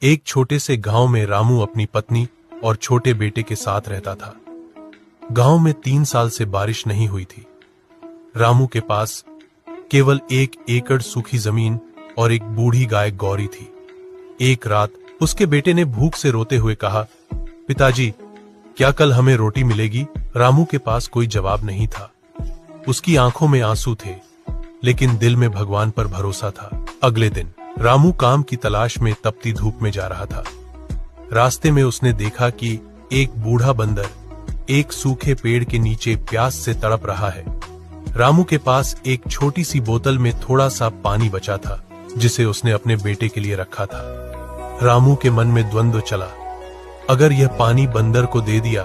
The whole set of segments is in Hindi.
एक छोटे से गांव में रामू अपनी पत्नी और छोटे बेटे के साथ रहता था। गांव में 3 साल से बारिश नहीं हुई थी। रामू के पास केवल 1 एकड़ सूखी जमीन और एक बूढ़ी गाय गौरी थी। एक रात उसके बेटे ने भूख से रोते हुए कहा, पिताजी, क्या कल हमें रोटी मिलेगी? रामू के पास कोई जवाब नहीं था। उसकी आंखों में आंसू थे, लेकिन दिल में भगवान पर भरोसा था। अगले दिन रामू काम की तलाश में तपती धूप में जा रहा था। रास्ते में उसने देखा कि एक बूढ़ा बंदर एक सूखे पेड़ के नीचे प्यास से तड़प रहा है। रामू के पास एक छोटी सी बोतल में थोड़ा सा पानी बचा था, जिसे उसने अपने बेटे के लिए रखा था। रामू के मन में द्वंद्व चला, अगर यह पानी बंदर को दे दिया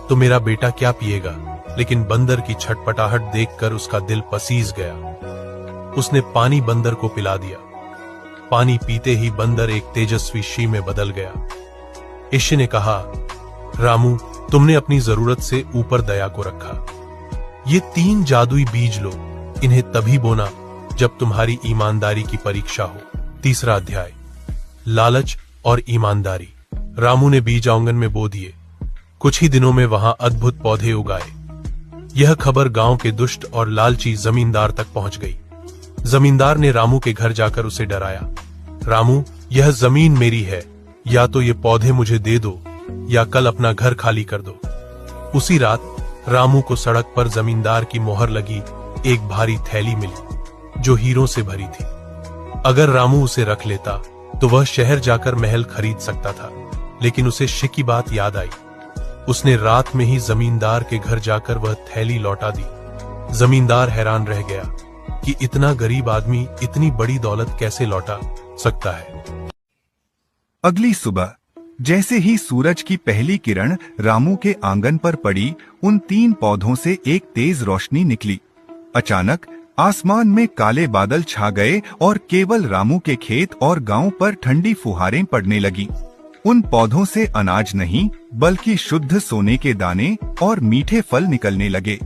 तो मेरा बेटा क्या पिएगा? लेकिन बंदर की छटपटाहट देखकर उसका दिल पसीज गया। उसने पानी बंदर को पिला दिया। पानी पीते ही बंदर एक तेजस्वी शी में बदल गया। ईश्वर ने कहा, रामू, तुमने अपनी जरूरत से ऊपर दया को रखा। ये 3 जादुई बीज लो, इन्हें तभी बोना जब तुम्हारी ईमानदारी की परीक्षा हो। 3रा अध्याय, लालच और ईमानदारी। रामू ने बीज आंगन में बो दिए। कुछ ही दिनों में वहां अद्भुत पौधे उगाए। यह खबर गांव के दुष्ट और लालची जमींदार तक पहुंच गई। जमींदार ने रामू के घर जाकर उसे डराया, रामू, यह जमीन मेरी है, या तो ये पौधे मुझे दे दो या कल अपना घर खाली कर दो। उसी रात रामू को सड़क पर जमींदार की मोहर लगी एक भारी थैली मिली, जो हीरों से भरी थी। अगर रामू उसे रख लेता तो वह शहर जाकर महल खरीद सकता था, लेकिन उसे शक की बात याद आई। उसने रात में ही जमींदार के घर जाकर वह थैली लौटा दी। जमींदार हैरान रह गया कि इतना गरीब आदमी इतनी बड़ी दौलत कैसे लौटा सकता है। अगली सुबह जैसे ही सूरज की पहली किरण रामू के आंगन पर पड़ी, उन 3 पौधों से एक तेज रोशनी निकली। अचानक आसमान में काले बादल छा गए और केवल रामू के खेत और गांव पर ठंडी फुहारें पड़ने लगी। उन पौधों से अनाज नहीं, बल्कि शुद्ध सोने के दाने और मीठे फल निकलने लगे।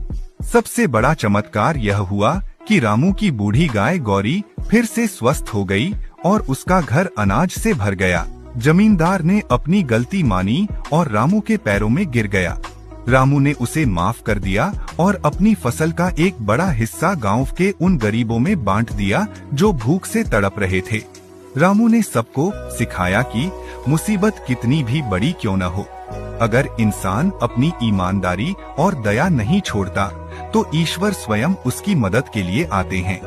सबसे बड़ा चमत्कार यह हुआ कि रामू की बूढ़ी गाय गौरी फिर से स्वस्थ हो गई और उसका घर अनाज से भर गया। जमींदार ने अपनी गलती मानी और रामू के पैरों में गिर गया। रामू ने उसे माफ कर दिया और अपनी फसल का एक बड़ा हिस्सा गांव के उन गरीबों में बांट दिया जो भूख से तड़प रहे थे। रामू ने सबको सिखाया कि मुसीबत कितनी भी बड़ी क्यों न हो, अगर इंसान अपनी ईमानदारी और दया नहीं छोड़ता तो ईश्वर स्वयं उसकी मदद के लिए आते हैं।